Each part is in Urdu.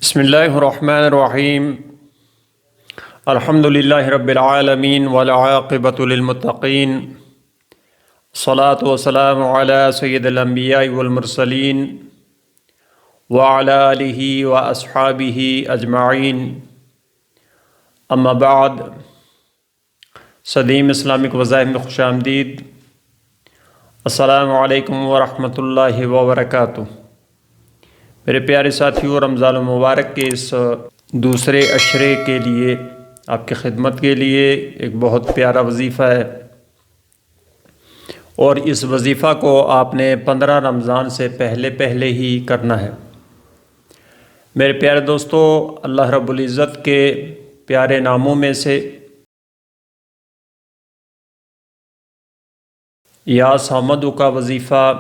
بسم اللہ الرحمن الرحیم الحمد للہ رب العالمین والعاقبۃ للمتقین الصلاۃ والسلام علی سید الانبیاء والمرسلین وعلی آلہ واصحابہ اجمعین اما بعد۔ صدیم اسلامک وظائف میں خوش آمدید۔ السلام علیکم ورحمۃ اللہ وبرکاتہ۔ میرے پیارے ساتھیوں، رمضان المبارک کے اس دوسرے عشرے کے لیے آپ کی خدمت کے لیے ایک بہت پیارا وظیفہ ہے، اور اس وظیفہ کو آپ نے 15 رمضان سے پہلے ہی کرنا ہے۔ میرے پیارے دوستو، اللہ رب العزت کے پیارے ناموں میں سے یا صمد کا وظیفہ،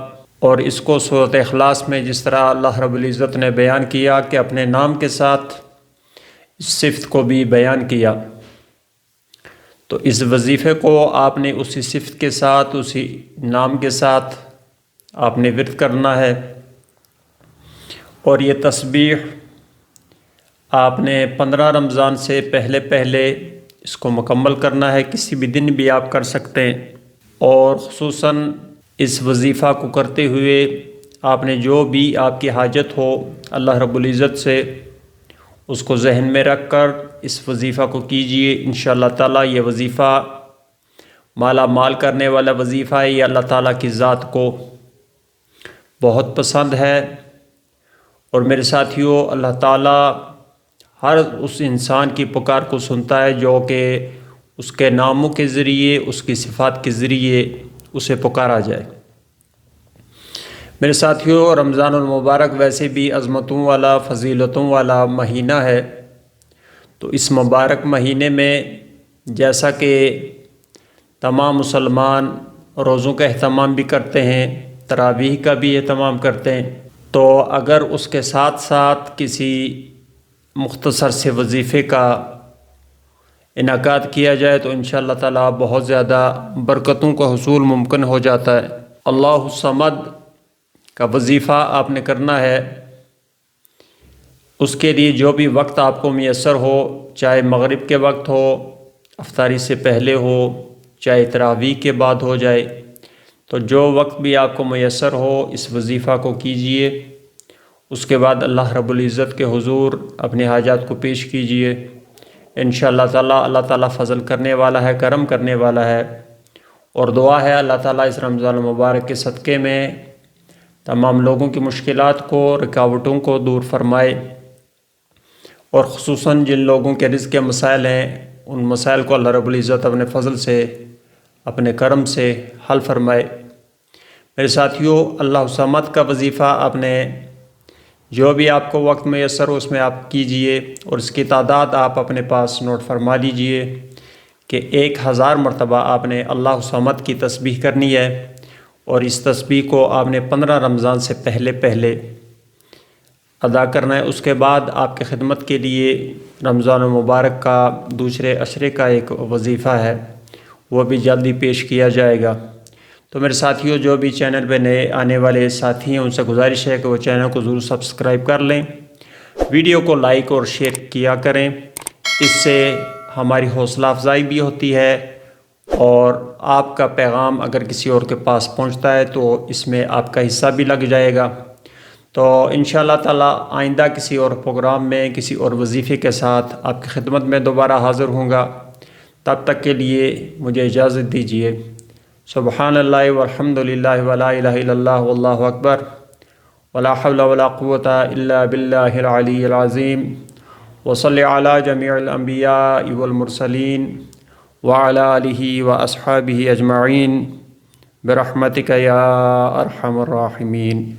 اور اس کو سورۃ اخلاص میں جس طرح اللہ رب العزت نے بیان کیا کہ اپنے نام کے ساتھ اس صفت کو بھی بیان کیا، تو اس وظیفے کو آپ نے اسی صفت کے ساتھ، اسی نام کے ساتھ آپ نے ورد کرنا ہے، اور یہ تسبیح آپ نے 15 رمضان سے پہلے اس کو مکمل کرنا ہے۔ کسی بھی دن بھی آپ کر سکتے ہیں، اور خصوصاً اس وظیفہ کو کرتے ہوئے آپ نے جو بھی آپ کی حاجت ہو اللہ رب العزت سے اس کو ذہن میں رکھ کر اس وظیفہ کو کیجئے۔ انشاءاللہ تعالیٰ یہ وظیفہ مالا مال کرنے والا وظیفہ ہے، یہ اللہ تعالیٰ کی ذات کو بہت پسند ہے۔ اور میرے ساتھیوں، اللہ تعالیٰ ہر اس انسان کی پکار کو سنتا ہے جو کہ اس کے ناموں کے ذریعے، اس کی صفات کے ذریعے اسے پکارا جائے۔ میرے ساتھیوں، رمضان المبارک ویسے بھی عظمتوں والا، فضیلتوں والا مہینہ ہے، تو اس مبارک مہینے میں جیسا کہ تمام مسلمان روزوں کا اہتمام بھی کرتے ہیں، تراویح کا بھی اہتمام کرتے ہیں، تو اگر اس کے ساتھ ساتھ کسی مختصر سے وظیفے کا انعقاد کیا جائے تو انشاءاللہ تعالیٰ بہت زیادہ برکتوں کا حصول ممکن ہو جاتا ہے۔ اللہ الصمد کا وظیفہ آپ نے کرنا ہے، اس کے لیے جو بھی وقت آپ کو میسر ہو، چاہے مغرب کے وقت ہو، افطاری سے پہلے ہو، چاہے تراویح کے بعد ہو جائے، تو جو وقت بھی آپ کو میسر ہو اس وظیفہ کو کیجئے۔ اس کے بعد اللہ رب العزت کے حضور اپنے حاجات کو پیش کیجئے۔ انشاءاللہ تعالیٰ اللہ تعالیٰ فضل کرنے والا ہے، کرم کرنے والا ہے، اور دعا ہے اللہ تعالیٰ اس رمضان المبارک کے صدقے میں تمام لوگوں کی مشکلات کو، رکاوٹوں کو دور فرمائے، اور خصوصاً جن لوگوں کے رزق کے مسائل ہیں ان مسائل کو اللہ رب العزت اپنے فضل سے، اپنے کرم سے حل فرمائے۔ میرے ساتھیوں، اللہ الصمد کا وظیفہ آپ نے جو بھی آپ کو وقت میسر ہو اس میں آپ کیجئے، اور اس کی تعداد آپ اپنے پاس نوٹ فرما لیجئے کہ 1000 مرتبہ آپ نے اللہ الصمد کی تسبیح کرنی ہے، اور اس تسبیح کو آپ نے 15 رمضان سے پہلے ادا کرنا ہے۔ اس کے بعد آپ کی خدمت کے لیے رمضان المبارک کا دوسرے عشرے کا ایک وظیفہ ہے، وہ بھی جلدی پیش کیا جائے گا۔ تو میرے ساتھیوں، جو بھی چینل پہ نئے آنے والے ساتھی ہیں ان سے گزارش ہے کہ وہ چینل کو ضرور سبسکرائب کر لیں، ویڈیو کو لائک اور شیئر کیا کریں، اس سے ہماری حوصلہ افزائی بھی ہوتی ہے، اور آپ کا پیغام اگر کسی اور کے پاس پہنچتا ہے تو اس میں آپ کا حصہ بھی لگ جائے گا۔ تو انشاءاللہ تعالیٰ آئندہ کسی اور پروگرام میں، کسی اور وظیفے کے ساتھ آپ کی خدمت میں دوبارہ حاضر ہوں گا۔ تب تک کے لیے مجھے اجازت دیجیے۔ سبحان اللہ والحمد للہ ولا الہ الا اللہ واللہ اکبر ولا حول ولا قوة الا باللہ العلی العظیم، وصلی علی جمیع الانبیاء والمرسلین وعلی آلہ واصحابہ اجمعین برحمتک یا ارحم الراحمین۔